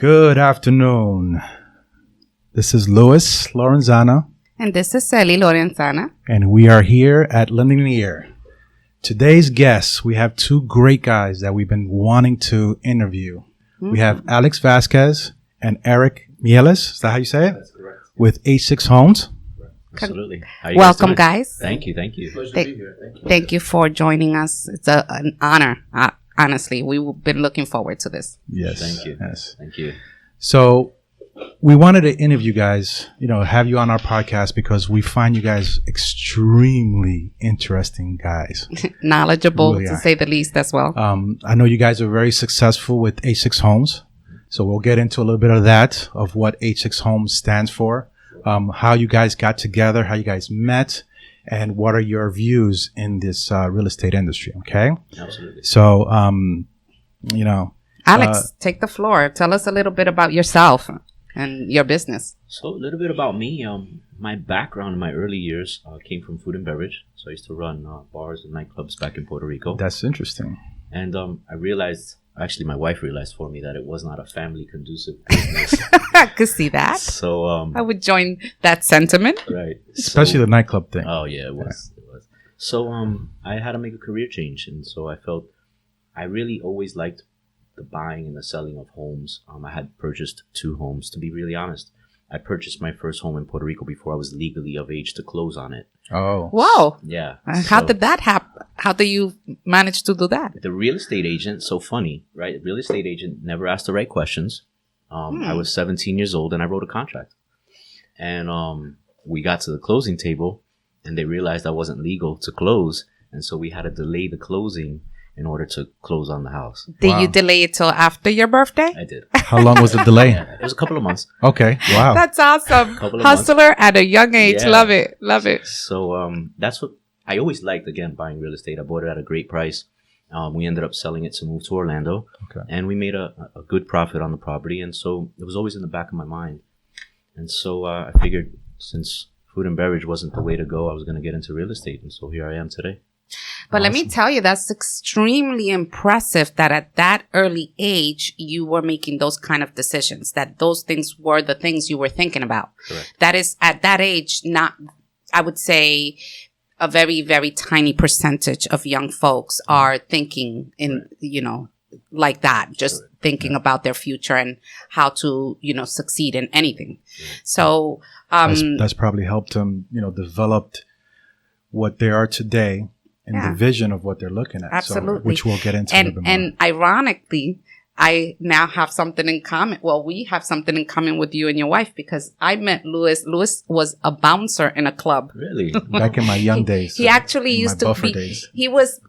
Good afternoon. This is Luis Lorenzana. And this is Celi Lorenzana. And we are here at Lending the Ear. Today's guests, we have two great guys that we've been wanting to interview. Mm-hmm. We have Alex Vazquez and Eric Mieles. Is that how you say it? That's correct. With H6 Homes. Absolutely. Welcome, guys. Thank you. Pleasure to be here. Thank you for joining us. It's an honor. Honestly, we've been looking forward to this. Yes. Thank you. Yes. Thank you. So we wanted to interview guys, have you on our podcast because we find you guys extremely interesting guys. Knowledgeable, really to say the least, as well. I know you guys are very successful with H6 Homes. So we'll get into a little bit of that, of what H6 Homes stands for, how you guys got together, how you guys met, and what are your views in this real estate industry, okay? Absolutely. So, Alex, take the floor. Tell us a little bit about yourself and your business. So a little bit about me. My background in my early years came from food and beverage. So I used to run bars and nightclubs back in Puerto Rico. That's interesting. And I realized, actually my wife realized for me that it was not a family conducive business. I could see that. So I would join that sentiment. Right. Especially the nightclub thing. Oh yeah, it was. Yeah. It was. So I had to make a career change, and so I felt I really always liked the buying and the selling of homes. I had purchased 2 homes. To be really honest, I purchased my first home in Puerto Rico before I was legally of age to close on it. Oh, wow! Yeah. How did that happen? How do you manage to do that? The real estate agent, so funny, right? The real estate agent never asked the right questions. I was 17 years old and I wrote a contract. And we got to the closing table and they realized I wasn't legal to close. And so we had to delay the closing in order to close on the house. Did you delay it till after your birthday? I did. How long was the delay? It was a couple of months. Okay. Wow. That's awesome. Couple of Hustler at a young age. Yeah. Love it. Love it. So that's what I always liked, again, buying real estate. I bought it at a great price. We ended up selling it to move to Orlando. Okay. And we made a good profit on the property. And so it was always in the back of my mind. And so I figured since food and beverage wasn't the way to go, I was going to get into real estate. And so here I am today. But Let me tell you, that's extremely impressive that at that early age, you were making those kind of decisions, that those things were the things you were thinking about. Correct. That is, at that age, not, I would say, a very, very tiny percentage of young folks are thinking in, like that, just thinking about their future and how to, succeed in anything. So, that's probably helped them, develop what they are today and the vision of what they're looking at. Absolutely. So, which we'll get into a little bit more. And ironically, I now have something in common. Well, we have something in common with you and your wife because I met Louis. Louis was a bouncer in a club. Really? Back in my young days. He actually used to be. Days. He was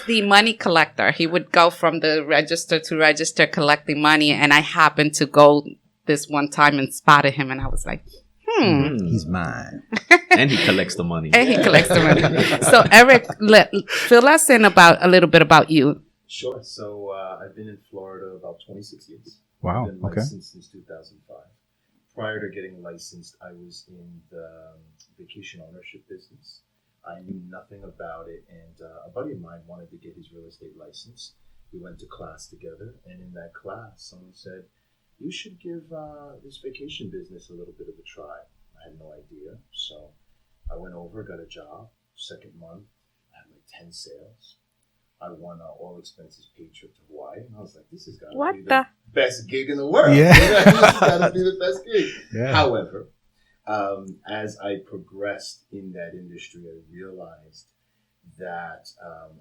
the money collector. He would go from the register to register collecting money. And I happened to go this one time and spotted him. And I was like, He's mine. And he collects the money. And he collects the money. So Eric, fill us in a little bit about you. Sure. So I've been in Florida about 26 years. Wow. I've been licensed since 2005. Prior to getting licensed, I was in the vacation ownership business. I knew nothing about it, and a buddy of mine wanted to get his real estate license. We went to class together, and in that class, someone said, "You should give this vacation business a little bit of a try." I had no idea, so I went over, got a job. Second month, I had like 10 sales. I won all expenses paid trip to Hawaii, and I was like, "This has got to be the best gig in the world." Yeah, this has got to be the best gig. Yeah. However, as I progressed in that industry, I realized that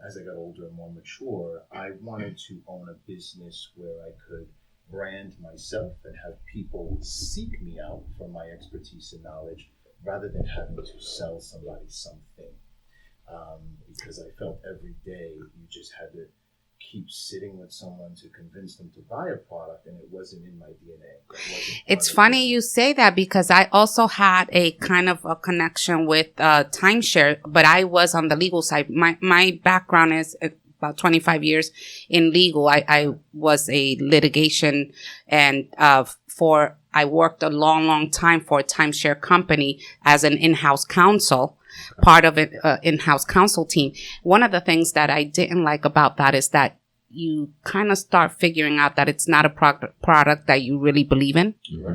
as I got older and more mature, I wanted to own a business where I could brand myself and have people seek me out for my expertise and knowledge rather than having to sell somebody something. Because I felt every day you just had to keep sitting with someone to convince them to buy a product, and it wasn't in my DNA. It's funny you say that because I also had a kind of a connection with timeshare, but I was on the legal side. My background is about 25 years in legal. I was a litigation and I worked a long time for a timeshare company as an in-house counsel, part of it, in-house counsel team. One of the things that I didn't like about that is that you kind of start figuring out that it's not a product that you really believe in. Mm-hmm.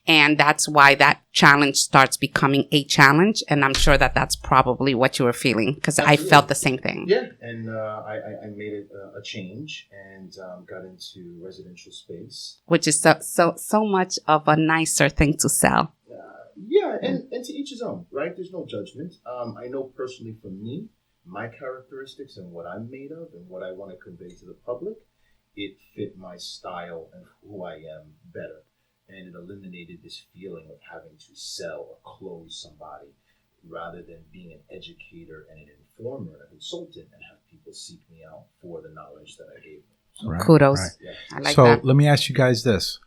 And that's why that challenge starts becoming a challenge. And I'm sure that that's probably what you were feeling, because I felt the same thing. Yeah, and I made it a change and got into residential space. Which is so much of a nicer thing to sell. Yeah, and to each his own, right? There's no judgment. I know personally for me, my characteristics and what I'm made of and what I want to convey to the public, it fit my style and who I am better. And it eliminated this feeling of having to sell or close somebody rather than being an educator and an informer and a consultant and have people seek me out for the knowledge that I gave them. So, Right, kudos. right. I like So that. let me ask you guys this.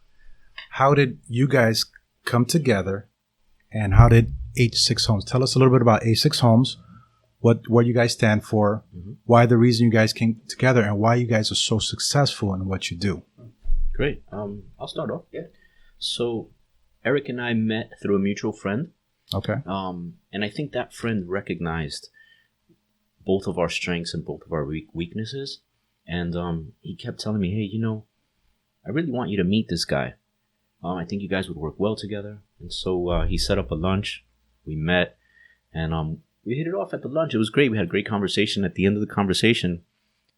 How did you guys come together, and how did H6 Homes? Tell us a little bit about H6 Homes, what you guys stand for, why the reason you guys came together, and why you guys are so successful in what you do. Great. I'll start off. Yeah. So Eric and I met through a mutual friend. Okay. And I think that friend recognized both of our strengths and both of our weaknesses. And he kept telling me, hey, I really want you to meet this guy. I think you guys would work well together. And so he set up a lunch. We met, and we hit it off at the lunch. It was great. We had a great conversation. At the end of the conversation,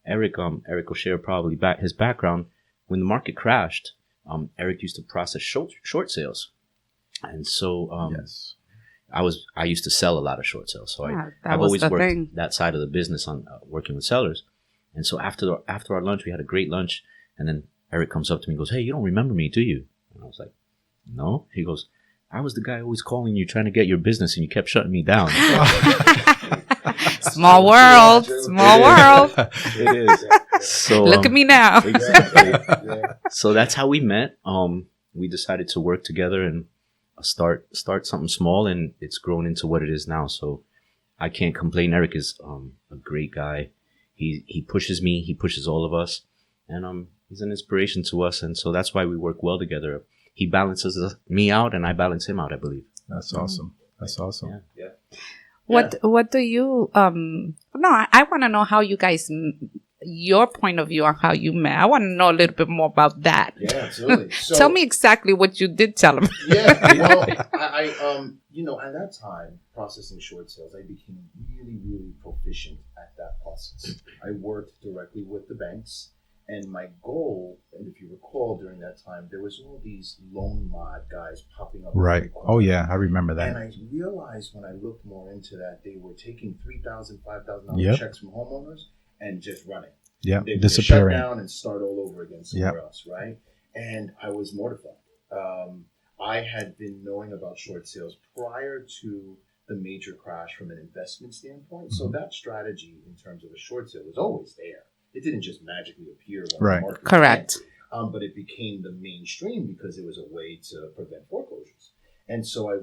Eric will share probably his background. When the market crashed, Eric used to process short sales. And so Yes. I used to sell a lot of short sales. So I've was always the worked thing. that side of the business on working with sellers. And so after our lunch, we had a great lunch. And then Eric comes up to me and goes, hey, you don't remember me, do you? And I was like, no. He goes, I was the guy always calling you, trying to get your business, and you kept shutting me down. Small world. Small world. It is. So Look at me now. Exactly. So that's how we met. We decided to work together and start something small, and it's grown into what it is now. So I can't complain. Eric is a great guy. He pushes me. He pushes all of us, and he's an inspiration to us. And so that's why we work well together. He balances me out, and I balance him out, I believe. That's awesome. That's awesome. Yeah. What do you I want to know how you guys, your point of view on how you met. I want to know a little bit more about that. Yeah, absolutely. So, Tell me exactly what you did tell him. Yeah, well, I at that time, processing short sales, I became really, really proficient at that process. I worked directly with the banks, and my goal, and if you recall during that time, there was all these loan mod guys popping up. Right. Oh, yeah. I remember that. And I realized when I looked more into that, they were taking $3,000, $5,000 Yep. checks from homeowners and just running. Yeah. They would Disappearing. shut down and start all over again somewhere else, right? And I was mortified. I had been knowing about short sales prior to the major crash from an investment standpoint. So that strategy in terms of a short sale was always there. It didn't just magically appear when Right. the market Correct. tanked, but it became the mainstream because it was a way to prevent foreclosures. And so I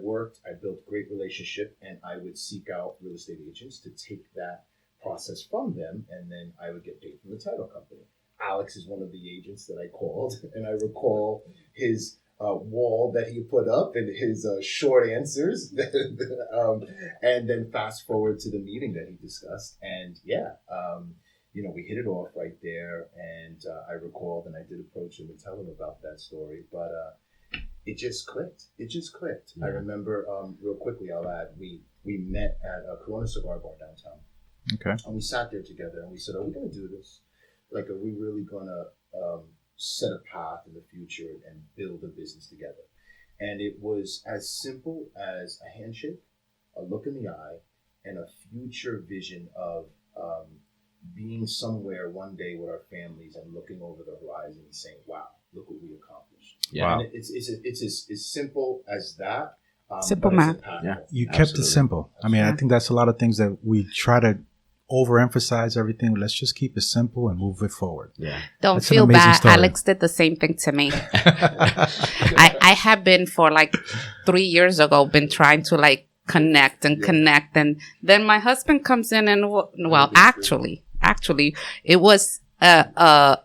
built great relationship, and I would seek out real estate agents to take that process from them, and then I would get paid from the title company. Alex is one of the agents that I called, and I recall his wall that he put up and his short answers. And then fast forward to the meeting that he discussed. And we hit it off right there. And I recalled, and I did approach him and tell him about that story. But it just clicked. Yeah. I remember, real quickly, I'll add, we met at a Corona Cigar Bar downtown. Okay. And we sat there together and we said, are we going to do this? Like, are we really going to set a path in the future and build a business together? And it was as simple as a handshake, a look in the eye, and a future vision of being somewhere one day with our families and looking over the horizon and saying, wow, look what we accomplished. Yeah. Wow. And it's as simple as that. Simple but it's math. impactful. Yeah. You kept it simple. I mean, I think that's a lot of things that we try to overemphasize everything. Let's just keep it simple and move it forward. Yeah. Don't That's an feel amazing bad. story. Alex did the same thing to me. I have been for like 3 years ago, been trying to connect. And then my husband comes in and, actually, it was a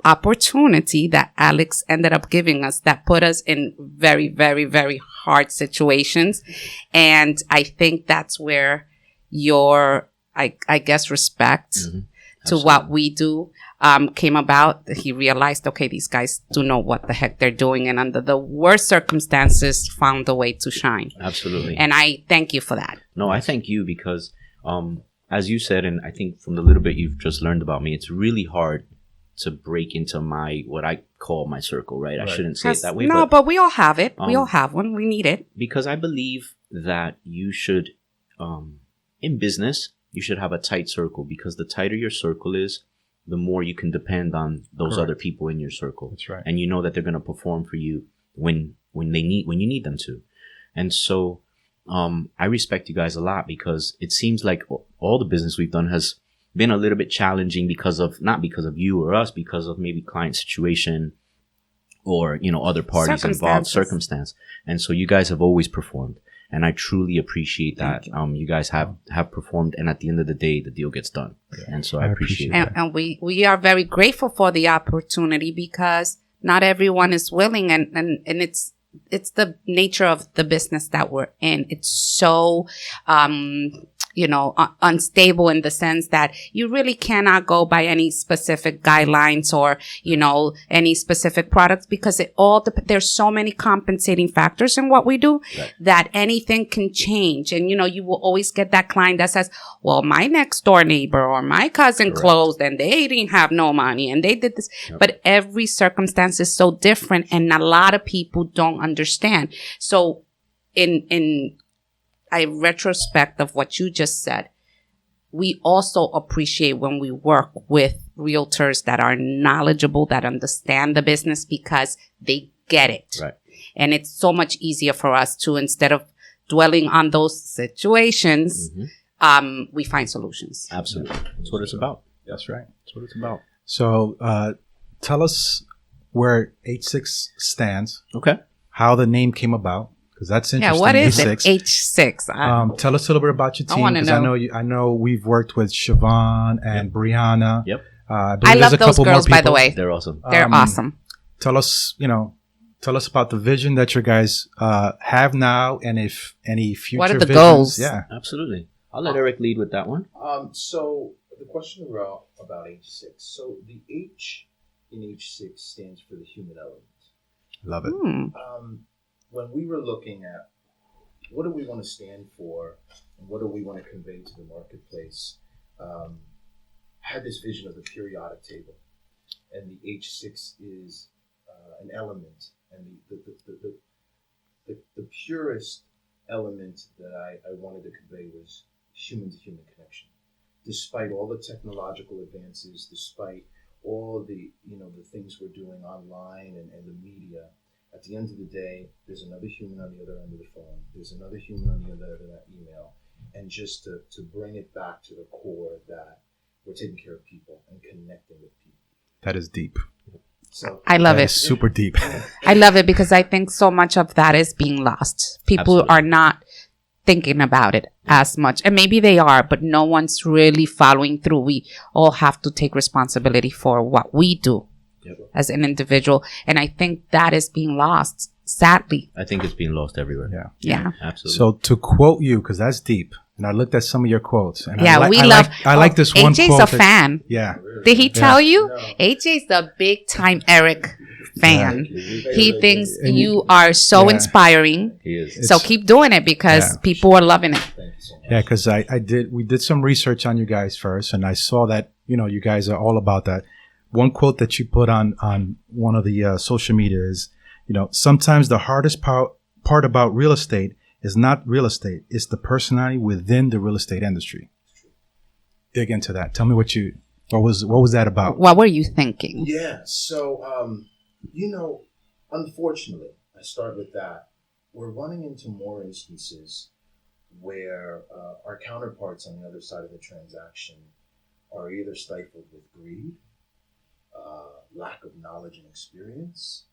opportunity that Alex ended up giving us that put us in very, very, very hard situations. And I think that's where your, I guess, respect to what we do came about. He realized, okay, these guys do know what the heck they're doing, and under the worst circumstances found a way to shine. Absolutely. And I thank you for that. No, I thank you because, as you said, and I think from the little bit you've just learned about me, it's really hard to break into what I call my circle, right? I shouldn't say it that way. No, but we all have it. We all have one. We need it. Because I believe that you should, in business, you should have a tight circle, because the tighter your circle is, the more you can depend on those other people in your circle. That's right. And you know that they're going to perform for you when you need them to. And so, I respect you guys a lot, because it seems like all the business we've done has been a little bit challenging not because of you or us, because of maybe client situation or, other parties involved, circumstance. And so you guys have always performed. And I truly appreciate that. You guys have performed, and at the end of the day, the deal gets done. Yeah. And so I appreciate that. And we are very grateful for the opportunity, because not everyone is willing, and it's the nature of the business that we're in. It's so, unstable in the sense that you really cannot go by any specific guidelines or, any specific products, because there's so many compensating factors in what we do that anything can change. And, you will always get that client that says, well, my next door neighbor or my cousin closed and they didn't have no money and they did this. Yep. But every circumstance is so different, and a lot of people don't understand. So in retrospect of what you just said, we also appreciate when we work with realtors that are knowledgeable, that understand the business, because they get it. Right. And it's so much easier for us to, instead of dwelling on those situations, we find solutions. Absolutely. That's what it's about. That's right. That's what it's about. So tell us where H6 stands. Okay. How the name came about. Because that's interesting. Yeah, what is H6. it? H6. Tell us a little bit about your team, because I know we've worked with Siobhan and Brianna. Yep. I love those girls, by the way. They're awesome. They're awesome. Tell us about the vision that you guys have now, and if any future what are the visions. goals? Yeah, absolutely. I'll let Eric lead with that one. So the question about H6. So the H in H6 stands for the human element. Love it. When we were looking at what do we want to stand for and what do we want to convey to the marketplace, had this vision of the periodic table, and the H6 is an element, and the purest element that I wanted to convey was human-to-human connection. Despite all the technological advances, despite all the the things we're doing online and the media, at the end of the day, there's another human on the other end of the phone. There's another human on the other end of that email. And just to bring it back to the core that we're taking care of people and connecting with people. That is deep. So I love it. Super deep. I love it, because I think so much of that is being lost. People are not thinking about it as much. And maybe they are, but no one's really following through. We all have to take responsibility for what we do. Yep. As an individual, and I think that is being lost, sadly. I think it's being lost everywhere. Yeah, absolutely. So to quote you, because that's deep, and I looked at some of your quotes, and I like this one quote. AJ's a fan. Yeah. Did he tell you? No. AJ's the big time Eric fan. Yeah. He thinks you are so inspiring. He is. So keep doing it, because people are loving it. Yeah, because we did some research on you guys first, and I saw that you guys are all about that. One quote that you put on one of the social media is, sometimes the hardest part about real estate is not real estate. It's the personality within the real estate industry. Dig into that. Tell me what was that about? What were you thinking? Yeah. So, unfortunately, I start with that. We're running into more instances where our counterparts on the other side of the transaction are either stifled with greed, lack of knowledge and experience,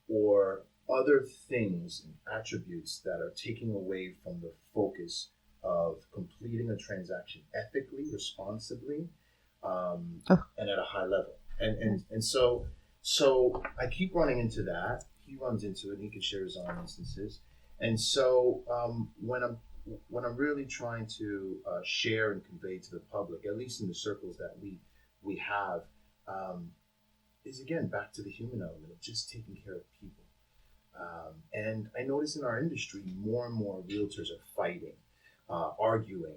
or other things and attributes that are taking away from the focus of completing a transaction ethically, responsibly, and at a high level. And so I keep running into that. He runs into it, and he can share his own instances. And so when what I'm really trying to share and convey to the public, at least in the circles that we have, is again back to the human element of just taking care of people. And I notice in our industry, more and more realtors are fighting, arguing,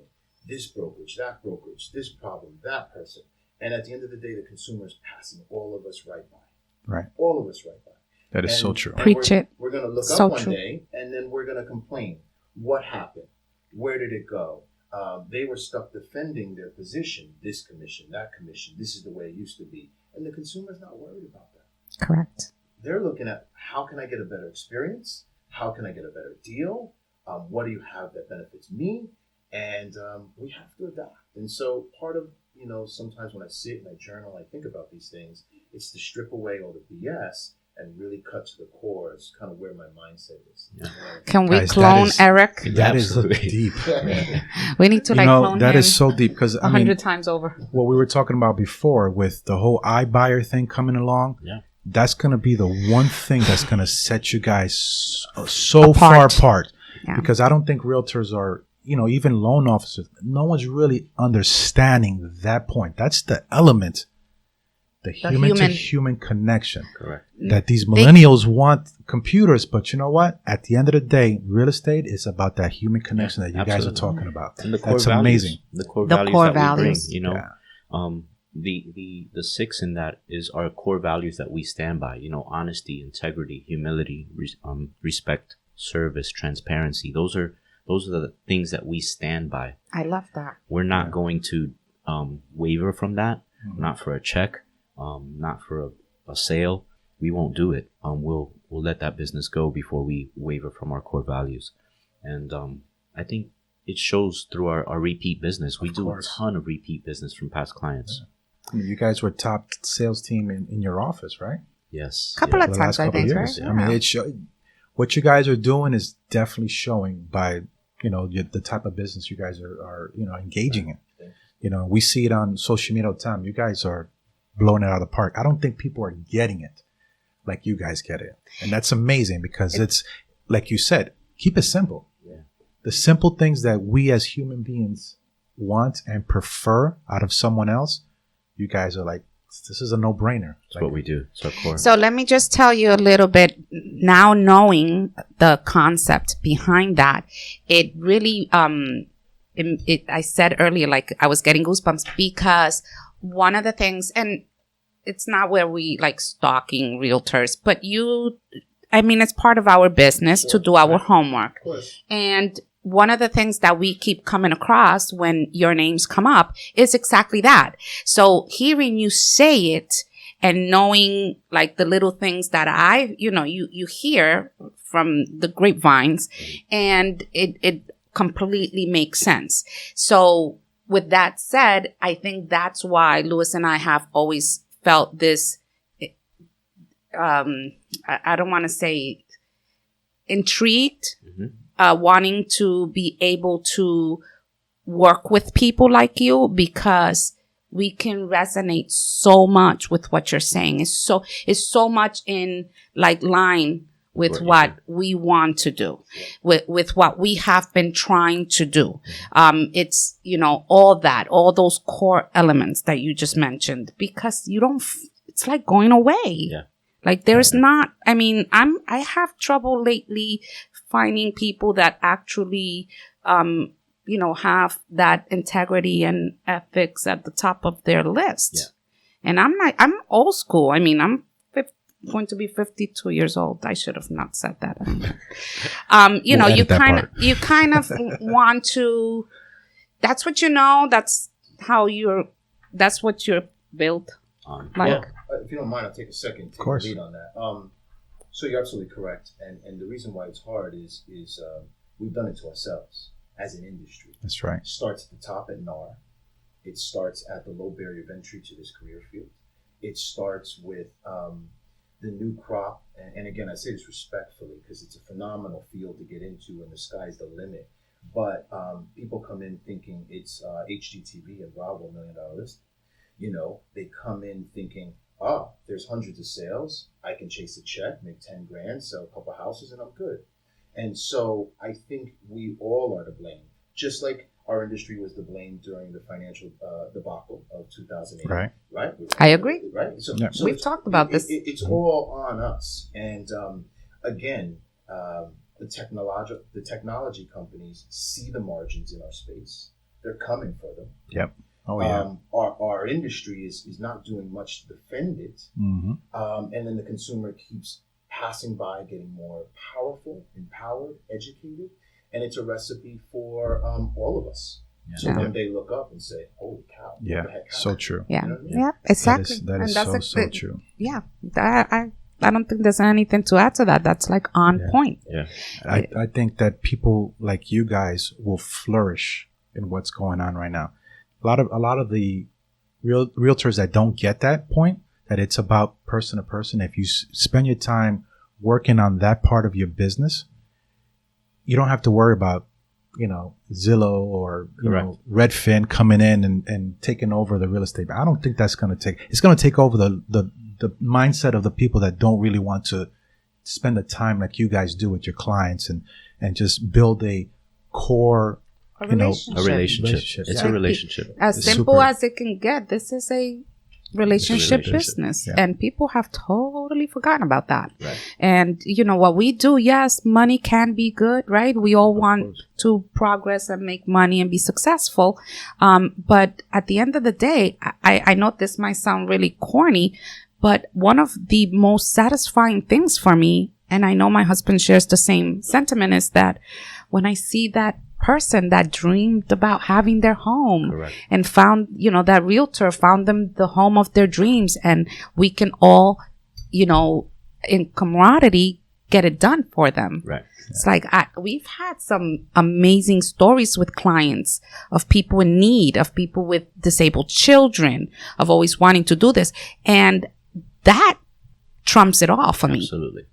this brokerage, that brokerage, this problem, that person. And at the end of the day, the consumer is passing all of us right by. Right. All of us right by. That is so true. Preach it. We're going to look So up one true. day, and then we're going to complain. What happened? Where did it go? They were stuck defending their position. This commission, that commission. This is the way it used to be. And the consumer's not worried about that. Correct. They're looking at, how can I get a better experience? How can I get a better deal? What do you have that benefits me? And we have to adapt. And so part of, sometimes when I sit and I journal, I think about these things, it's to strip away all the BS and really cut to the core. It's kind of where my mindset is. Can we Guys, clone that is- Eric? That is Absolutely. deep. We need to clone that him is so deep because I mean, 100 times over. what we were talking about before with the whole iBuyer thing coming along. Yeah. That's going to be the one thing that's going to set you guys so far apart. Yeah. Because I don't think realtors are, even loan officers, no one's really understanding that point. That's the element, the human to human connection. Correct. That these millennials want computers, but you know what? At the end of the day, real estate is about that human connection that you guys are absolutely. talking about. And the core That's values, amazing. The core The values core that values. we bring, Yeah. The six in that is our core values that we stand by. Honesty, integrity, humility, respect, service, transparency. Those are the things that we stand by. I love that. We're not going to waver from that. Not for a check, not for a sale. We won't do it. We'll let that business go before we waver from our core values. And I think it shows through our repeat business. We do a ton of repeat business from past clients. I mean, you guys were top sales team in your office, right? Yes. Couple yeah. of For the times, last I couple of think, years. right? I mean, Yeah. what you guys are doing is definitely showing by, the type of business you guys are engaging in. We see it on social media all the time. You guys are blowing it out of the park. I don't think people are getting it like you guys get it. And that's amazing because it's, like you said, keep it simple. Yeah. The simple things that we as human beings want and prefer out of someone else, you guys are like, this is a no-brainer. That's what we do. It's our core. So let me just tell you a little bit now, knowing the concept behind that. It really, I said earlier, like I was getting goosebumps because one of the things, and it's not where we like stalking realtors, but it's part of our business to do our homework. Of course. And one of the things that we keep coming across when your names come up is exactly that. So hearing you say it and knowing like the little things that you hear from the grapevines, and it completely makes sense. So with that said, I think that's why Louis and I have always felt this, I don't want to say intrigued, wanting to be able to work with people like you, because we can resonate so much with what you're saying. It's so much in like line with what we want to do, with what we have been trying to do. It's, all those core elements that you just mentioned, because it's like going away. Yeah. Like there's not, I have trouble lately finding people that actually, have that integrity and ethics at the top of their list. Yeah. And I'm old school. I'm going to be 52 years old. I should have not said that. You kind of want to, that's what that's what you're built. Yeah. If you don't mind, I'll take a second to lead on that. So you're absolutely correct. And the reason why it's hard is we've done it to ourselves as an industry. That's right. It starts at the top at NAR. It starts at the low barrier of entry to this career field. It starts with the new crop. And again, I say this respectfully because it's a phenomenal field to get into and the sky's the limit. But people come in thinking it's HGTV and Bravo $1 Million List. They come in thinking, there's hundreds of sales. I can chase a check, make 10 grand, sell a couple houses, and I'm good. And so I think we all are to blame, just like our industry was to blame during the financial debacle of 2008. Right. Right. I agree. Right. So, Yeah. so We've talked about this. It's all on us. And again, the technology companies see the margins in our space. They're coming for them. Yep. Oh yeah. Our industry is not doing much to defend it. Mm-hmm. And then the consumer keeps passing by, getting more powerful, empowered, educated, and it's a recipe for all of us. Yeah. So one day look up and say, "Holy cow!" Yeah. What the heck So happened? true. Yeah. You know what I mean? Yeah. Exactly. That is And so true. Yeah. I don't think there's anything to add to that. That's like on Yeah. point. Yeah. I think that people like you guys will flourish in what's going on right now. A lot of the realtors that don't get that point, that it's about person to person. If you spend your time working on that part of your business, you don't have to worry about, Zillow or Redfin coming in and taking over the real estate. I don't think that's going to it's going to take over the mindset of the people that don't really want to spend the time like you guys do with your clients and just build a core, A A relationship. It's a relationship. As It's simple super. as it can get. This is a relationship business. Yeah. And people have totally forgotten about that. Right. And what we do, yes, money can be good, right? We all want course. to progress and make money and be successful. But at the end of the day, I know this might sound really corny, but one of the most satisfying things for me, and I know my husband shares the same sentiment, is that when I see that person that dreamed about having their home Correct. and found, that realtor found them the home of their dreams, and we can all, in camaraderie, get it done for them. Right. It's like we've had some amazing stories with clients of people in need, of people with disabled children, of always wanting to do this. And that trumps it all for me. Absolutely.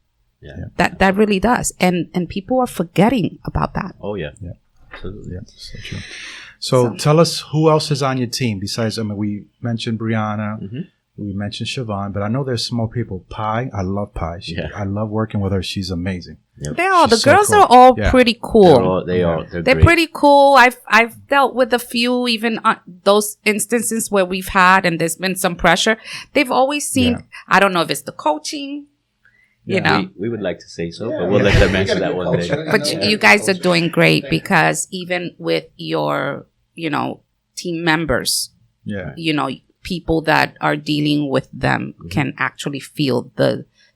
Yeah. That really does. And people are forgetting about that. Oh, yeah. Yeah. Absolutely. Yeah, so true. So tell us who else is on your team besides, we mentioned Brianna, we mentioned Siobhan, but I know there's some more people. Pi, I love Pi. I love working with her. She's amazing. Yep. The She's so girls cool. are all Yeah. pretty cool. They're They're great. pretty cool. I've dealt with a few, even those instances where we've had, and there's been some pressure. They've always seemed, I don't know if it's the coaching, We would like to say so, but we'll let them answer that one day. but you guys are doing great because even with your, team members, Yeah. people that are dealing with them can actually feel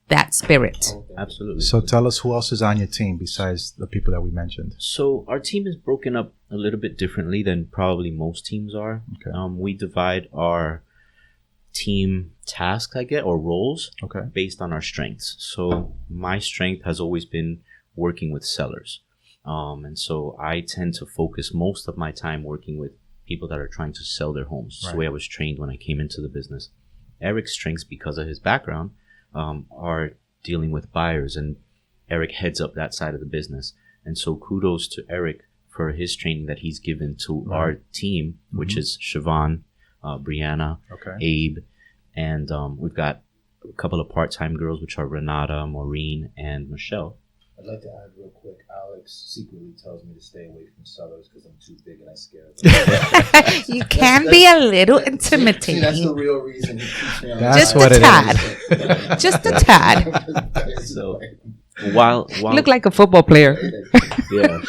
that spirit. Absolutely. So tell us who else is on your team besides the people that we mentioned. So our team is broken up a little bit differently than probably most teams are. Okay. We divide our team tasks, or roles, Okay. based on our strengths. So my strength has always been working with sellers. And so I tend to focus most of my time working with people that are trying to sell their homes. It's the way I was trained when I came into the business. Eric's strengths, because of his background, are dealing with buyers, and Eric heads up that side of the business. And so kudos to Eric for his training that he's given to our team, which is Siobhan, Brianna, Okay. Abe, and we've got a couple of part-time girls, which are Renata, Maureen, and Michelle. I'd like to add real quick. Alex secretly tells me to stay away from sellers because I'm too big and I scare them. You can be a little See, that's the intimidating. real reason he keeps me on. That's Just what a it tad. Just a tad. So while You look like a football player. yeah,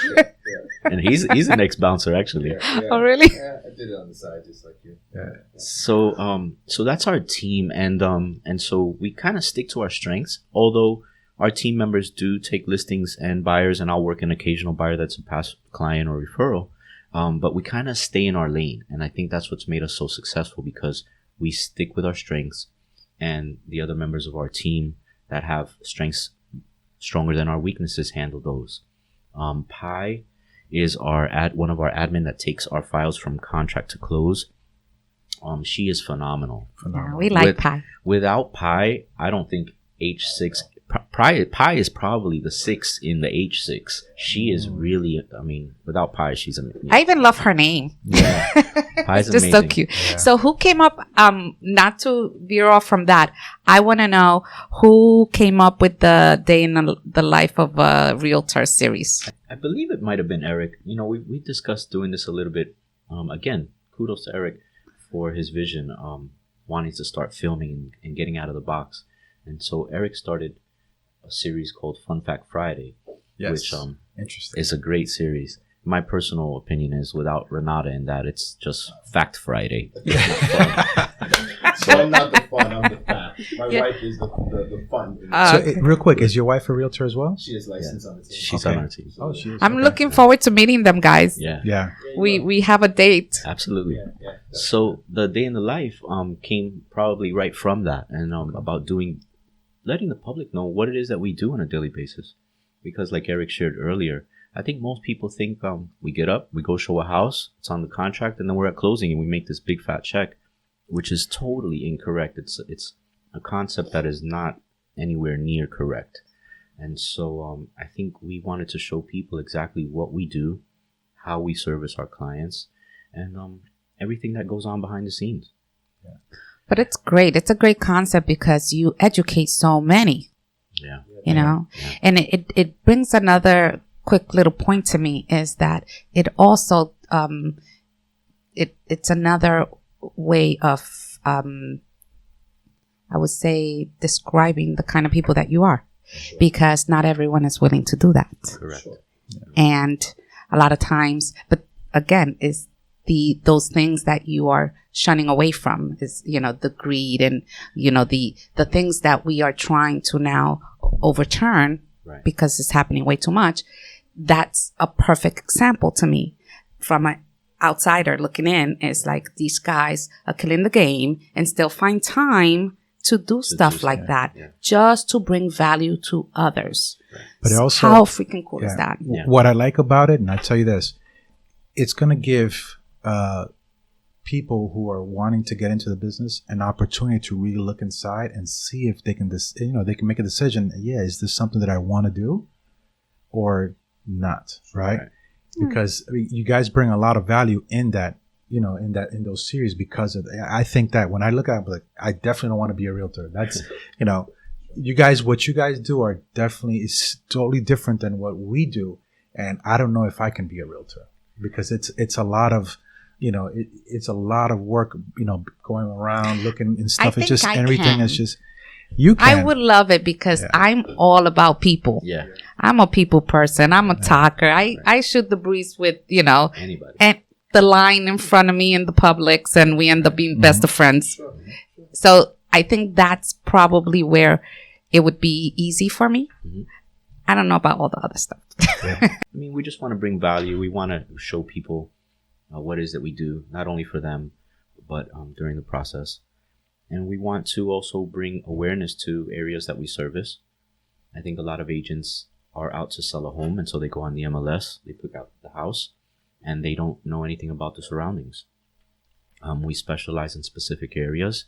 and he's an ex-bouncer actually. Oh, really? Yeah, I did it on the side just like you. Yeah. So that's our team, and so we kind of stick to our strengths. Although our team members do take listings and buyers, and I'll work an occasional buyer that's a past client or referral. But we kind of stay in our lane, and I think that's what's made us so successful, because we stick with our strengths, and the other members of our team that have strengths stronger than our weaknesses handle those. Pi is one of our admin that takes our files from contract to close. She is phenomenal. Yeah, we like pie. Without Pi, I don't think H6 Pi is probably the 6 in the H6. She is really, I mean, without Pi, she's amazing. I even love her name. Yeah. Pi's It's just amazing. so cute. Yeah. So who came up, not to veer off from that, I want to know who came up with the Day in the Life of a Realtor series. I believe it might have been Eric. You know, we discussed doing this a little bit. Again, kudos to Eric for his vision, wanting to start filming and getting out of the box. And so Eric started a series called Fun Fact Friday, which Interesting. is a great series. My personal opinion is, without Renata in that, it's just Fact Friday. So I'm not the fun, I'm the fact. My wife is the fun. Real quick, is your wife a realtor as well? She is licensed on the team. She's Okay. on our team. Oh, she is. I'm Okay. looking forward to meeting them, guys. Yeah, Yeah. We have a date. absolutely. Yeah. So the Day in the Life came probably right from that, and about letting the public know what it is that we do on a daily basis. Because like Eric shared earlier, I think most people think we get up, we go show a house, it's on the contract, and then we're at closing and we make this big fat check, which is totally incorrect. It's a concept that is not anywhere near correct. And so I think we wanted to show people exactly what we do, how we service our clients, and everything that goes on behind the scenes. But it's great. It's a great concept because you educate so many, Yeah. you know, Yeah. and it brings another quick little point to me is that it also, it's another way of, I would say, describing the kind of people that you are, because not everyone is willing to do that. Correct. And a lot of times, but again, is those things that you are shunning away from is, you know, the greed and, you know, the things that we are trying to now overturn Right. because it's happening way too much. That's a perfect example to me from an outsider looking in. It's like these guys are killing the game and still find time to do stuff like that just to bring value to others. But it also, how freaking cool is that? Yeah. What I like about it, and I tell you this, it's going to give people who are wanting to get into the business an opportunity to really look inside and see if they can, they can make a decision. Yeah, is this something that I want to do or not? Right? Because I mean, you guys bring a lot of value in that, in those series, because of, I think that when I look at it, like, I definitely don't want to be a realtor. That's, what you guys do are definitely is totally different than what we do. And I don't know if I can be a realtor because it's a lot of, it's a lot of work, going around looking and stuff. It's just everything is just, you can. I would love it because I'm all about people. Yeah. I'm a people person. I'm a talker. I shoot the breeze with, Anybody. and the line in front of me in the Publix, and we end up being best of friends. So I think that's probably where it would be easy for me. Mm-hmm. I don't know about all the other stuff. I mean, we just want to bring value. We want to show people what it is that we do, not only for them, but during the process. And we want to also bring awareness to areas that we service. I think a lot of agents are out to sell a home, and so they go on the MLS, they pick out the house, and they don't know anything about the surroundings. We specialize in specific areas,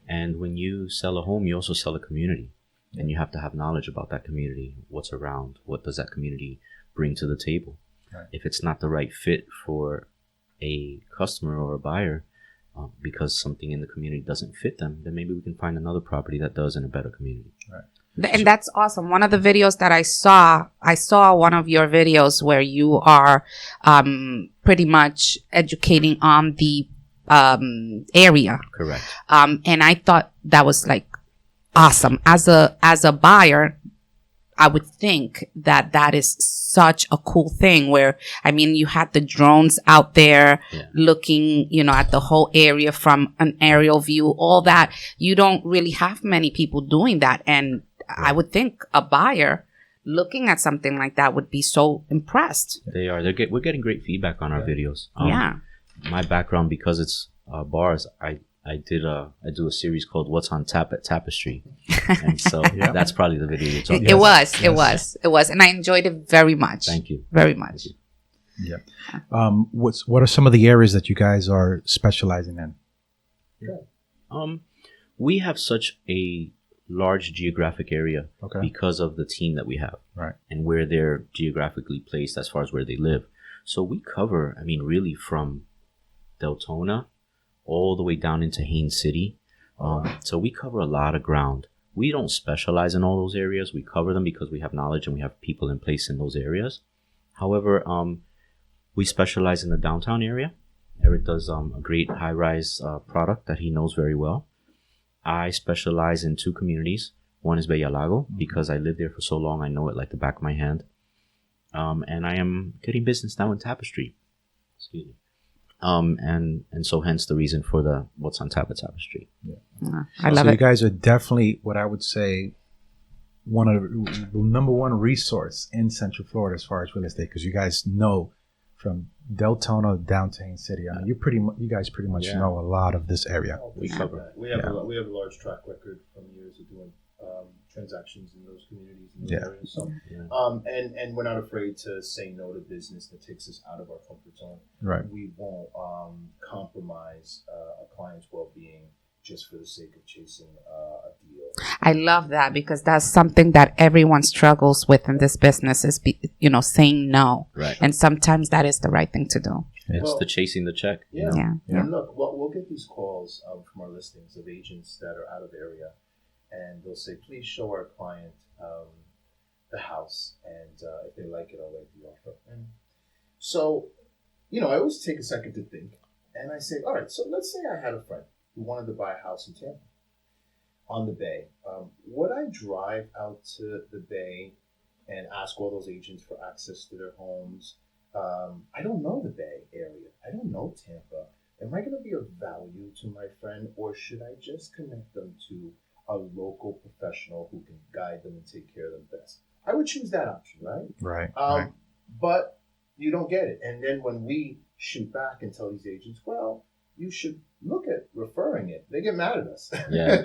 and when you sell a home, you also sell a community, and you have to have knowledge about that community, what's around, what does that community bring to the table. Right. If it's not the right fit for a customer or a buyer, because something in the community doesn't fit them, then maybe we can find another property that does in a better community. Right. And that's awesome. One of the videos that I saw one of your videos where you are pretty much educating on the area. Correct. And I thought that was like awesome. As a buyer, I would think that is such a cool thing where, I mean, you had the drones out there looking, at the whole area from an aerial view, all that. You don't really have many people doing that. And I would think a buyer looking at something like that would be so impressed. They are. We're getting great feedback on our videos. Yeah. My background, because it's bars, I do a series called "What's on Tap at Tapestry," and so that's probably the video you're talking about. It was, and I enjoyed it very much. Thank you. Very much. Yeah. What are some of the areas that you guys are specializing in? We have such a large geographic area Okay. because of the team that we have. Right. And where they're geographically placed as far as where they live. So we cover, I mean, really from Deltona all the way down into Haines City. So we cover a lot of ground. We don't specialize in all those areas. We cover them because we have knowledge and we have people in place in those areas. However, we specialize in the downtown area. Eric does a great high-rise product that he knows very well. I specialize in 2 communities. One is Bella Lago, because I lived there for so long, I know it like the back of my hand. And I am getting business now in Tapestry. Excuse me. And so hence the reason for the What's on Tap at Tapestry. I love so it. you guys are definitely what I would say one of the number one resource in Central Florida as far as real estate, because you guys know from Deltona down to Haines City. I mean, you guys pretty much know a lot of this area. We cover. We have a large track record from years of doing transactions in those communities in those areas. So, and we're not afraid to say no to business that takes us out of our comfort zone. Right. We won't compromise a client's well-being just for the sake of chasing a deal. I love that, because that's something that everyone struggles with in this business is, saying no. Right. And sometimes that is the right thing to do. It's the chasing the check. Yeah. Yeah. And look, we'll get these calls from our listings of agents that are out of area, and they'll say, please show our client the house, and if they like it, I'll write the offer. And so, I always take a second to think, and I say, all right, so let's say I had a friend who wanted to buy a house in Tampa on the Bay. Would I drive out to the Bay and ask all those agents for access to their homes? I don't know the Bay area. I don't know Tampa. Am I going to be of value to my friend, or should I just connect them to a local professional who can guide them and take care of them best? I would choose that option, right? Right. But you don't get it. And then when we shoot back and tell these agents, well, you should look at referring it, they get mad at us. Yeah.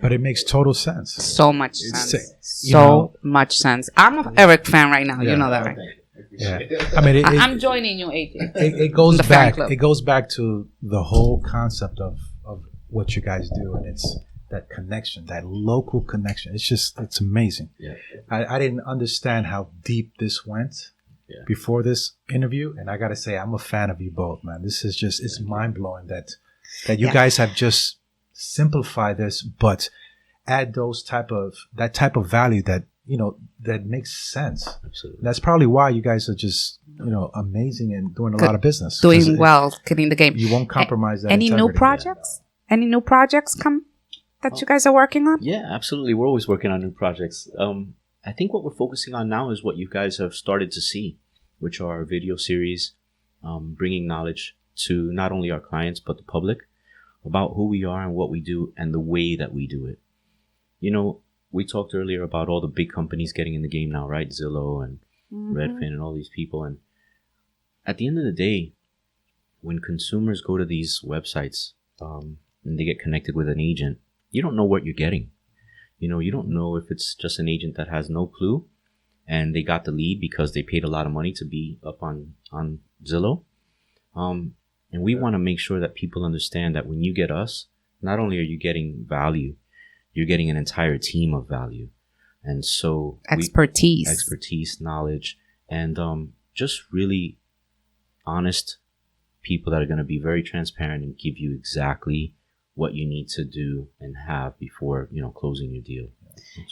But it makes total sense. So much It's- sense. you know- Much sense. I'm an Eric fan right now. You know that, right? Thank you. I Yeah. appreciate it. I mean, I'm joining you, AJ. it goes The fan back. club. It goes back to the whole concept of what you guys do, and it's that connection, that local connection. It's amazing. Yeah. I didn't understand how deep this went before this interview, and I gotta say, I'm a fan of you both, man. This is just it's mind blowing that you guys have just simplified this, but add that type of value that that makes sense. Absolutely. That's probably why you guys are just amazing and doing a lot of business. 'Cause Doing well, getting the game. You won't compromise that. Any new integrity. projects? Any new projects that you guys are working on? Yeah, absolutely. We're always working on new projects. I think what we're focusing on now is what you guys have started to see, which are our video series, bringing knowledge to not only our clients, but the public about who we are and what we do and the way that we do it. We talked earlier about all the big companies getting in the game now, right? Zillow and Redfin and all these people. And at the end of the day, when consumers go to these websites and they get connected with an agent, you don't know what you're getting. You don't know if it's just an agent that has no clue and they got the lead because they paid a lot of money to be up on Zillow. And we want to make sure that people understand that when you get us, not only are you getting value, you're getting an entire team of value. And so expertise, knowledge, and just really honest people that are going to be very transparent and give you exactly what you need to do and have before, closing your deal.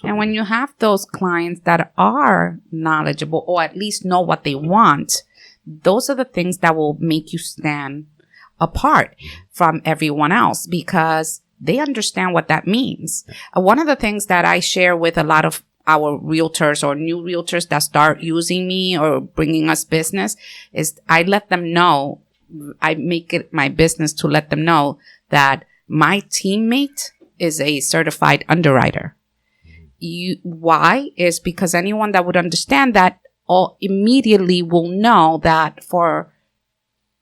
And when you have those clients that are knowledgeable or at least know what they want, those are the things that will make you stand apart from everyone else, because they understand what that means. One of the things that I share with a lot of our realtors or new realtors that start using me or bringing us business is I let them know, I make it my business to let them know that my teammate is a certified underwriter. Why? Is because anyone that would understand that all immediately will know that for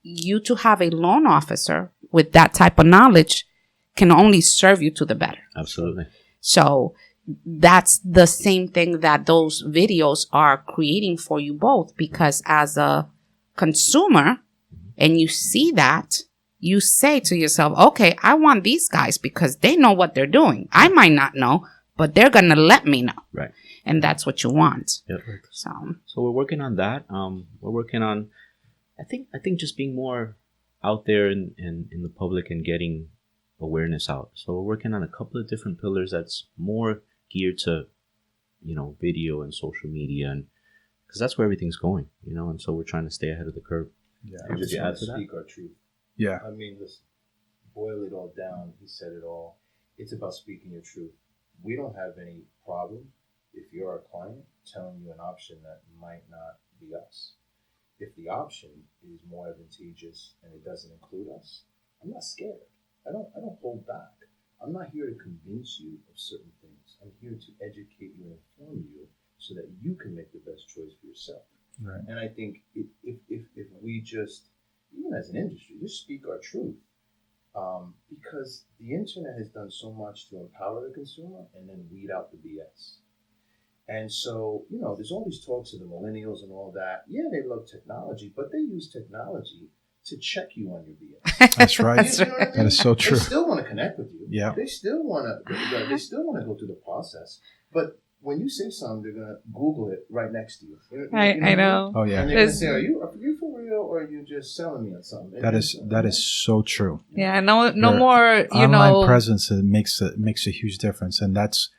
you to have a loan officer with that type of knowledge can only serve you to the better. Absolutely. So that's the same thing that those videos are creating for you both, because as a consumer and you see that, you say to yourself, okay, I want these guys because they know what they're doing. I might not know, but they're going to let me know. Right. And that's what you want. Yep. So we're working on that. We're working on, I think just being more out there in the public and getting awareness out. So we're working on a couple of different pillars that's more geared to, video and social media, and because that's where everything's going, and so we're trying to stay ahead of the curve. Yeah, Would just you want add to to that? speak our truth. Yeah. I mean, listen, boil it all down. He said it all. It's about speaking your truth. We don't have any problem if you're our client telling you an option that might not be us. If the option is more advantageous and it doesn't include us, I'm not scared. I don't hold back. I'm not here to convince you of certain things. I'm here to educate you and inform you so that you can make the best choice for yourself. Right. And I think if we just, even as an industry, just speak our truth, because the internet has done so much to empower the consumer and then weed out the BS. And so, there's all these talks of the millennials and all that. Yeah, they love technology, but they use technology to check you on your BS. That's right. That's You know what I mean? That is so true. They still want to connect with you. Yeah. They still want to. They still want to go through the process. But when you say something, they're gonna Google it right next to you. I know. Oh yeah. And they're gonna say, "Are you for real, or are you just selling me on something?" That is so true. Yeah, no Your more, online presence, it makes a huge difference, and that's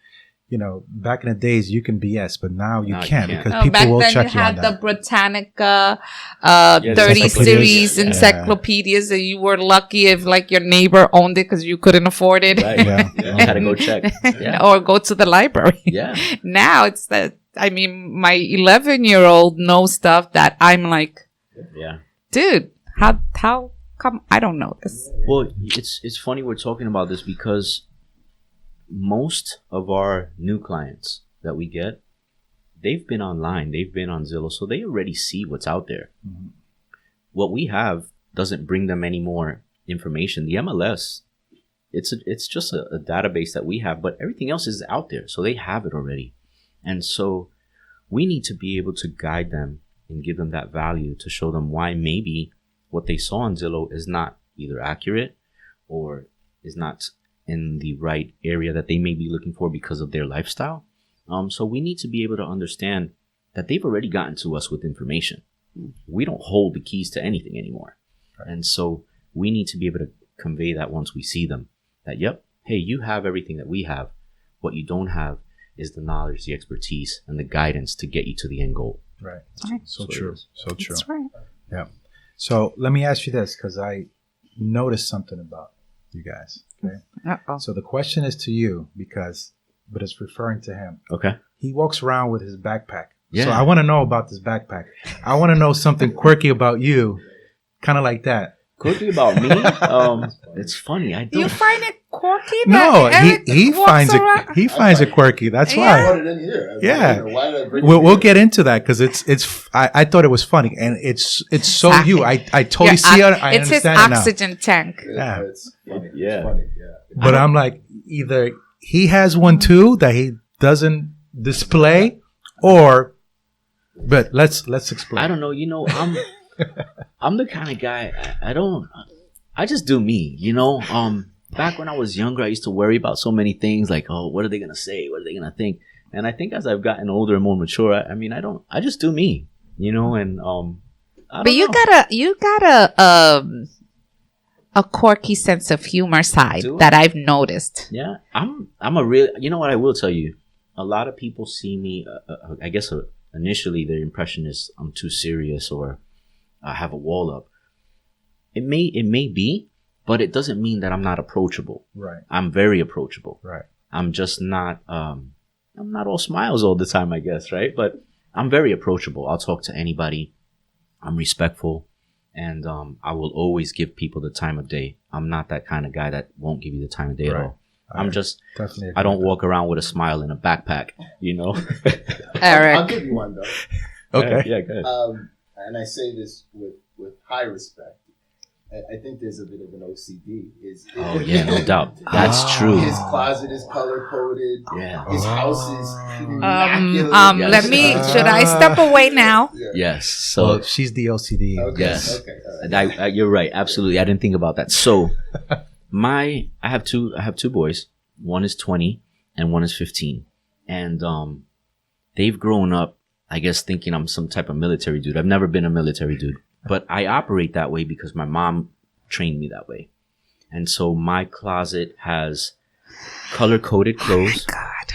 back in the days you can BS, but now you can't because people back will then check you you on had the that. Britannica, the 30 encyclopedias. series Yeah. encyclopedias, and you were lucky if like your neighbor owned it because you couldn't afford it. Right. Yeah. You had to go check. Yeah. Or go to the library. Yeah. Now it's that, my 11-year-old knows stuff that I'm like, Yeah. dude, how come I don't know this? Well, it's funny we're talking about this because most of our new clients that we get, they've been online, they've been on Zillow, so they already see what's out there. Mm-hmm. What we have doesn't bring them any more information. The MLS, it's just a database that we have, but everything else is out there, so they have it already. And so we need to be able to guide them and give them that value to show them why maybe what they saw on Zillow is not either accurate or is not in the right area that they may be looking for because of their lifestyle. So we need to be able to understand that they've already gotten to us with information. We don't hold the keys to anything anymore. Right. And so we need to be able to convey that once we see them, that, yep, hey, you have everything that we have. What you don't have is the knowledge, the expertise, and the guidance to get you to the end goal. Right. Right. So true. So true. That's right. Yeah. So let me ask you this, because I noticed something about you guys. Okay. Uh-oh. So the question is to you, but it's referring to him. Okay. He walks around with his backpack. Yeah. So I want to know about this backpack. I want to know something quirky about you, kind of like that. Quirky about me? It's funny. I don't. You find it quirky? No, that Eric he walks finds it. around- He finds it quirky. That's Yeah. why. I brought it in here. Yeah. Why did I bring it We'll here? get into that because I thought it was funny and it's so Exactly. you. I totally Your see it. ox- I it's his understand it now. oxygen tank. Yeah. It's funny. Yeah. It's funny. Yeah. But I'm like, either he has one too that he doesn't display, or. But let's explain. I don't know. I'm the kind of guy. I just do me. Back when I was younger, I used to worry about so many things like, oh, what are they gonna say? What are they gonna think? And I think as I've gotten older and more mature, I just do me. And I But don't you know. got a quirky sense of humor side Do I? that I've noticed. Yeah, I'm a real. You know what I will tell you? A lot of people see me. I guess initially their impression is I'm too serious or I have a wall up. It may be, but it doesn't mean that I'm not approachable. Right. I'm very approachable. Right. I'm just not. I'm not all smiles all the time, I guess, right? But I'm very approachable. I'll talk to anybody. I'm respectful, and I will always give people the time of day. I'm not that kind of guy that won't give you the time of day at Right. all. I'm just. Definitely. I don't walk around with a smile in a backpack, Eric. I'll give you one though. Okay. Yeah, go ahead. And I say this with high respect. I think there's a bit of an OCD. Oh yeah, no doubt. That's true. His closet is color coded. Yeah. His house is immaculate. Yes. Let me. Should I step away now? Yeah. Yes. So Well, she's the OCD. Okay. Yes. Okay. All right. you're right. Absolutely. I didn't think about that. So I have two boys. One is 20 and one is 15. And they've grown up, I guess, thinking I'm some type of military dude. I've never been a military dude, but I operate that way because my mom trained me that way. And so my closet has color-coded clothes. Oh my God.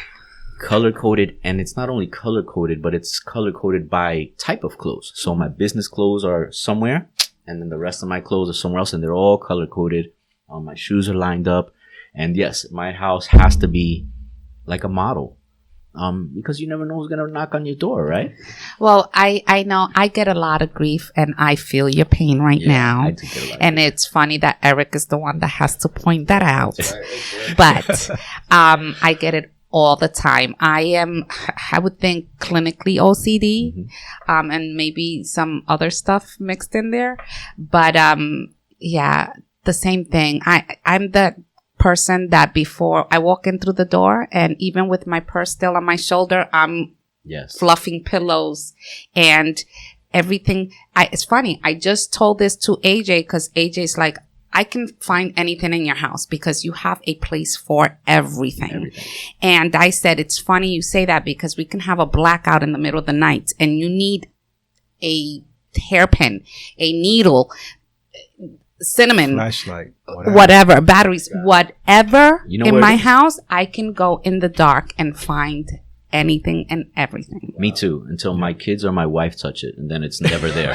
Color-coded, and it's not only color-coded, but it's color-coded by type of clothes. So my business clothes are somewhere, and then the rest of my clothes are somewhere else, and they're all color-coded. My shoes are lined up. And yes, my house has to be like a model. Because you never know who's going to knock on your door, right? Well, I know I get a lot of grief, and I feel your pain right now. I do get a lot of and grief. it's funny that Eric is the one that has to point that out. But I get it all the time. I would think clinically OCD, and maybe some other stuff mixed in there. But yeah, the same thing. I'm the person that before I walk in through the door, and even with my purse still on my shoulder, I'm fluffing pillows and everything. It's funny. I just told this to AJ because AJ's like, I can find anything in your house because you have a place for everything. And I said, it's funny you say that because we can have a blackout in the middle of the night and you need a hairpin, a needle, cinnamon, Flashlight, whatever batteries, whatever You know in where my it is? house, I can go in the dark and find anything and everything. Me too, until my kids or my wife touch it, and then it's never there.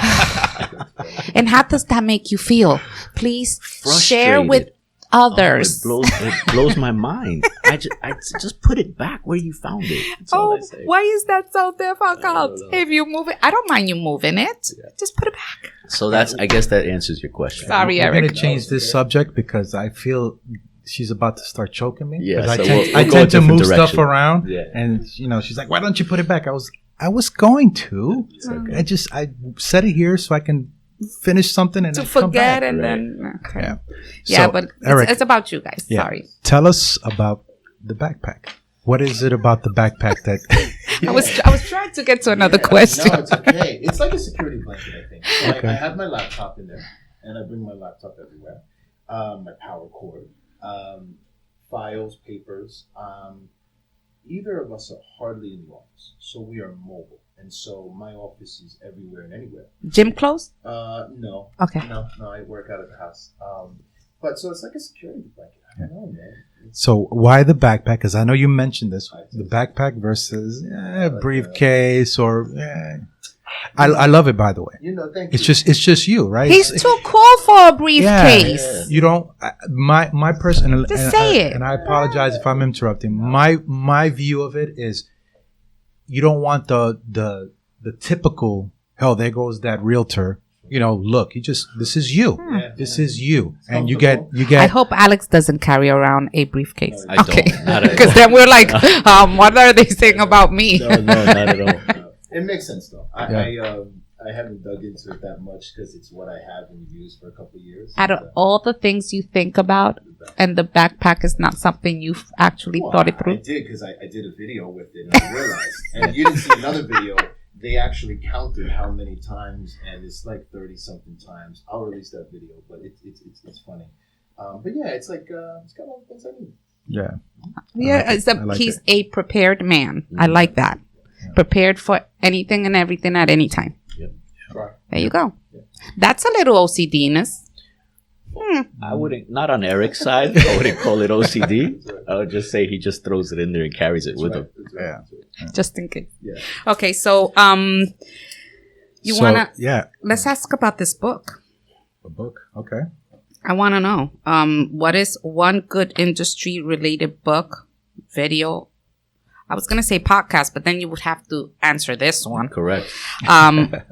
And how does that make you feel? Please share with others. It blows my mind. I just put it back where you found it. That's all I say. Why is that so difficult? If you move it, I don't mind you moving it. Just put it back. So I guess that answers your question. Sorry, We're Eric. going to change this subject because I feel she's about to start choking me. Yeah, 'Cause so I we'll go a tend to different move stuff direction. around, Yeah. and she's like, "Why don't you put it back?" I was going to. I set it here so I can finish something and To then come forget back. and then okay. Yeah. Yeah, So, but Eric, it's about you guys. yeah. Sorry. Tell us about the backpack. What is it about the backpack that? I was trying to get to another question. No, it's okay. It's like a security blanket, I think. So I have my laptop in there, and I bring my laptop everywhere. My power cord, files, papers. Either of us are hardly in the office, so we are mobile. And so my office is everywhere and anywhere. Gym clothes? No. Okay. No, I work out of the house. But so it's like a security blanket. I don't know, man. So why the backpack? Because I know you mentioned this, the backpack versus briefcase or. I love it, by the way. Thank It's you. just you, right? He's too cool for a briefcase. You don't. My person. Just say it. And I apologize if I'm interrupting. My view of it is, you don't want the typical. Hell, there goes that realtor. Look, this is you. This is you, and you get. I hope Alex doesn't carry around a briefcase. I don't. Not at all. Because then we're like, what are they saying about me? No, not at all. It makes sense though. I haven't dug into it that much because it's what I have and used for a couple of years. Out of all the things you think about, and the backpack is not something you've actually thought it I through. did because I did a video with it and I realized, and you didn't see another video. They actually counted how many times, and it's like 30 something times. I'll release that video, but it's funny. But yeah, it's like it's got all the things I need. Yeah. Yeah, he's a prepared man. I like that. Yeah. Prepared for anything and everything at any time. Yep. Right. There you go. Yeah. That's a little OCD-ness. I wouldn't, not on Eric's side. I wouldn't call it OCD. I would just say he just throws it in there and carries it with him. Yeah. Just in case. Yeah. Okay, so let's ask about this book. A book, okay. I want to know what is one good industry related book, video. I was going to say podcast, but then you would have to answer this one. Correct.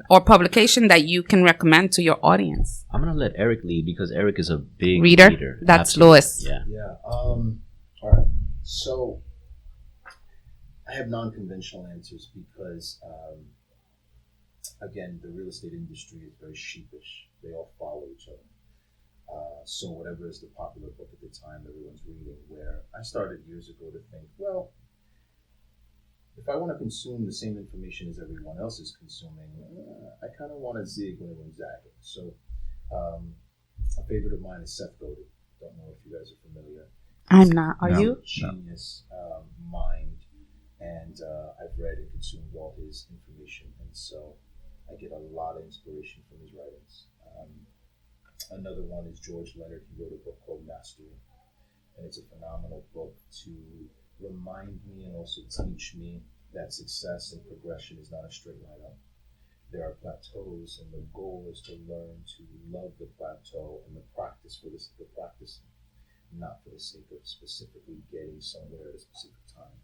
Or publication that you can recommend to your audience. I'm going to let Eric lead because Eric is a big reader. That's Absolutely. Louis. Yeah. All right. So I have non-conventional answers because, again, the real estate industry is very sheepish. They all follow each other. So whatever is the popular book at the time, everyone's reading. Where I started years ago to think, well, if I want to consume the same information as everyone else is consuming, I kind of want to zig when everyone's zagging. So a favorite of mine is Seth Godin. Don't know if you guys are familiar. I'm not. Are you? Genius I've read and consumed all his information, and so I get a lot of inspiration from his writings. Another one is George Leonard. He wrote a book called Mastery, and it's a phenomenal book to remind me and also teach me that success and progression is not a straight line up. There are plateaus, and the goal is to learn to love the plateau and the practice for the sake of practicing, not for the sake of specifically getting somewhere at a specific time.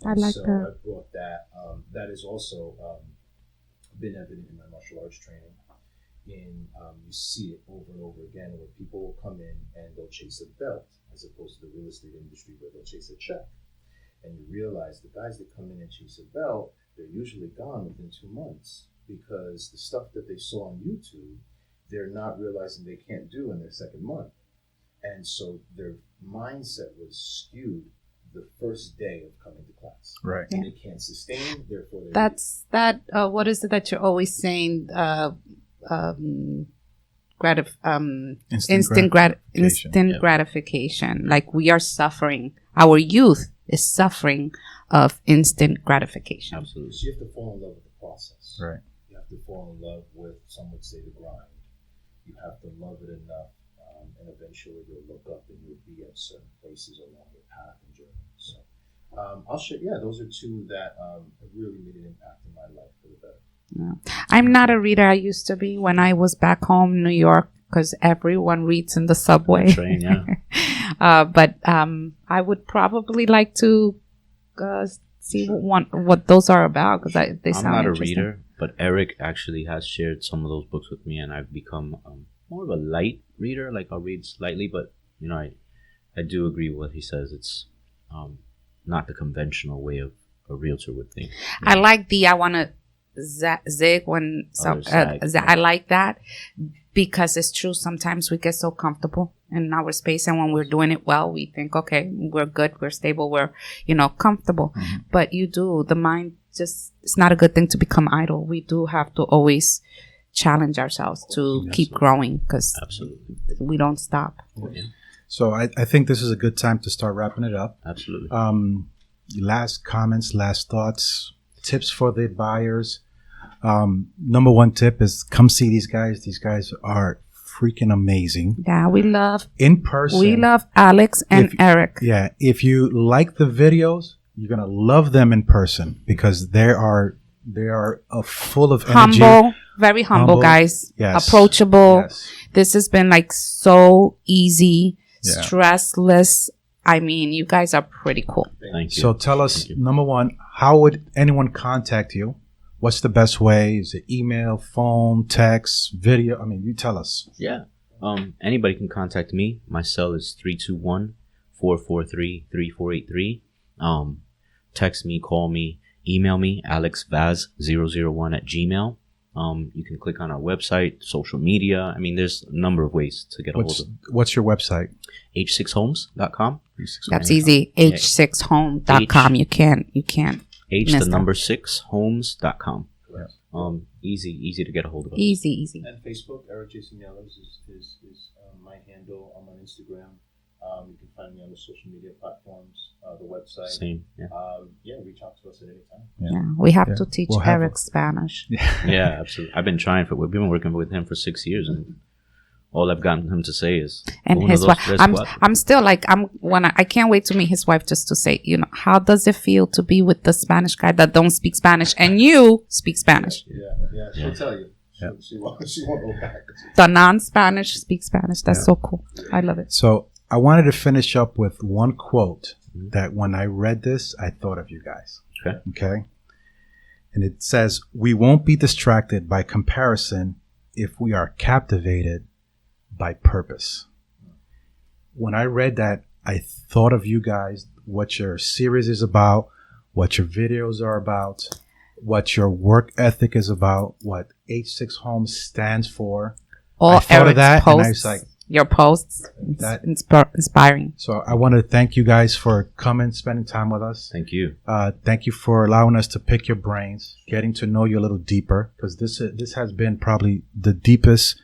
I like so that. I brought that. That has also been evident in my martial arts training. You see it over and over again where people will come in and they'll chase a belt as opposed to the real estate industry where they'll chase a check. And you realize the guys that come in and chase a belt, they're usually gone within 2 months because the stuff that they saw on YouTube, they're not realizing they can't do in their second month. And so their mindset was skewed the first day of coming to class. Right. And they can't sustain, therefore they That's that. What is it that you're always saying? Instant gratification. Like we are suffering. Our youth is suffering of instant gratification. Absolutely. So you have to fall in love with the process. Right. You have to fall in love with, some would say, the grind. You have to love it enough, and eventually you'll look up and you'll be at certain places along your path and journey. So I'll share. Yeah, those are two that have really made an impact in my life for the better. Yeah. I'm not a reader. I used to be when I was back home in New York because everyone reads in the subway. Train, yeah. But I would probably like to see what those are about because they sound I'm not a interesting. reader, but Eric actually has shared some of those books with me, and I've become more of a light reader. Like I'll read slightly, but I do agree with what he says. It's not the conventional way of a realtor would think. I like I want to zig when I like that because it's true. Sometimes we get so comfortable in our space, and when we're doing it well, we think, okay, we're good, we're stable, we're comfortable. Mm-hmm. But the mind it's not a good thing to become idle. We do have to always challenge ourselves to keep growing because we don't stop. Yeah. So I think this is a good time to start wrapping it up. Absolutely. Last comments, last thoughts, tips for the buyers. Number one tip is come see these guys. These guys are freaking amazing. Yeah, we love in person. We love Alex and Eric. Yeah, if you like the videos, you're gonna love them in person because they are full of energy. Humble, very humble guys. Yes. Approachable. Yes. This has been like so easy, stressless. I mean, you guys are pretty cool. Thank you. So tell us, number one, how would anyone contact you? What's the best way? Is it email, phone, text, video? I mean, you tell us. Yeah. Anybody can contact me. My cell is 321-443-3483. Text me, call me, email me, alexvaz001@gmail. You can click on our website, social media. I mean, there's a number of ways to get a hold of. What's your website? h6homes.com. That's easy. h6home.com. You can't H miss the number 6 homes.com. Easy to get a hold of us. Easy. And Facebook, Eric Jason Mieles is my handle. I'm on Instagram. You can find me on the social media platforms, the website. Same. Yeah. Reach out to us at any time. Yeah. We have to teach Eric Spanish. Yeah, absolutely. I've been trying we've been working with him for 6 years, and all I've gotten him to say is, and his wife. I'm still like I can't wait to meet his wife just to say, how does it feel to be with the Spanish guy that don't speak Spanish and you speak Spanish? Yeah. She'll tell you. She won't go back. The non-Spanish speak Spanish. That's so cool. I love it. So I wanted to finish up with one quote that when I read this, I thought of you guys. Okay. And it says, "We won't be distracted by comparison if we are captivated by purpose." When I read that, I thought of you guys, what your series is about, what your videos are about, what your work ethic is about, what H6 Homes stands for. All I thought Eric's of that, posts, and I was like, your posts, inspiring. So I want to thank you guys for coming, spending time with us. Thank you. Thank you for allowing us to pick your brains, getting to know you a little deeper, because this has been probably the deepest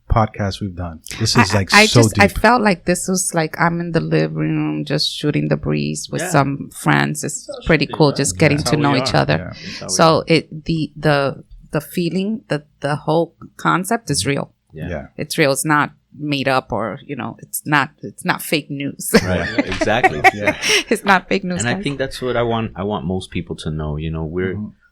podcast we've done. This is like I so just, deep. I felt like this was like I'm in the living room just shooting the breeze with some friends. It's pretty cool just getting to know each other. Yeah. So the feeling, the whole concept is real. Yeah. It's real. It's not made up, or it's not fake news. Right. Exactly. Yeah. It's not fake news. And I guys. think that's what I want most people to know.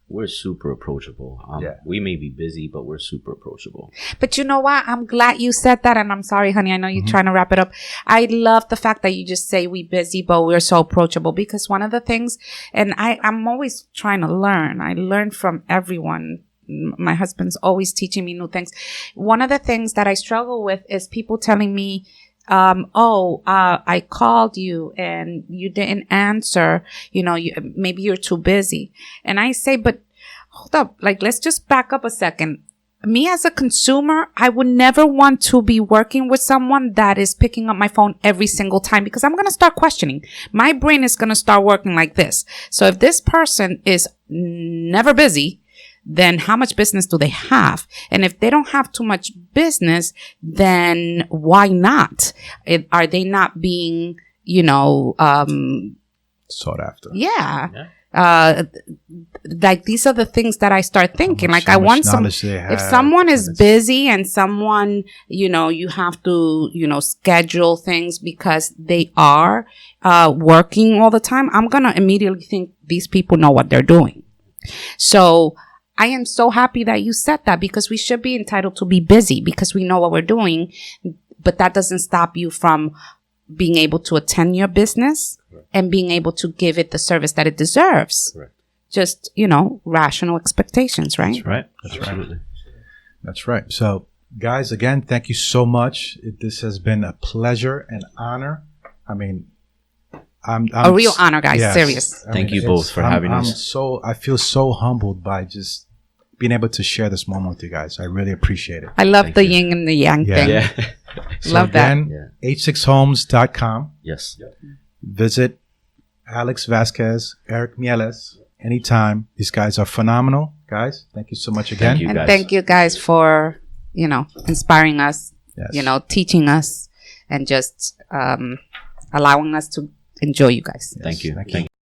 We're super approachable. We may be busy, but we're super approachable. But you know what? I'm glad you said that. And I'm sorry, honey. I know you're trying to wrap it up. I love the fact that you just say we busy, but we're so approachable, because one of the things, and I'm always trying to learn. I learn from everyone. My husband's always teaching me new things. One of the things that I struggle with is people telling me, I called you and you didn't answer. Maybe you're too busy. And I say, but hold up, like, let's just back up a second. Me as a consumer, I would never want to be working with someone that is picking up my phone every single time, because I'm going to start questioning. My brain is going to start working like this. So if this person is never busy, then how much business do they have? And if they don't have too much business, then why not? Are they not being, sought after? Yeah. Like, these are the things that I start thinking. Like, I want if someone is busy and someone, you have to, schedule things because they are working all the time, I'm going to immediately think these people know what they're doing. So I am so happy that you said that, because we should be entitled to be busy because we know what we're doing. But that doesn't stop you from being able to attend your business and being able to give it the service that it deserves. Correct. Just, rational expectations, right? That's right. Absolutely. That's right. So, guys, again, thank you so much. This has been a pleasure and honor. I mean, I'm a real honor, guys. Yes. Serious. Thank you both for having us. I feel so humbled by just being able to share this moment with you guys. I really appreciate it. I love the yin and the yang thing. Yeah. So Love that. again, h6homes.com. Yes. Visit Alex Vazquez, Eric Mieles, anytime. These guys are phenomenal. Guys, thank you so much again. Thank you, And guys. thank you guys for, inspiring us, Yes. teaching us, and just allowing us to enjoy you guys. Thank you. Thank you. Thank you.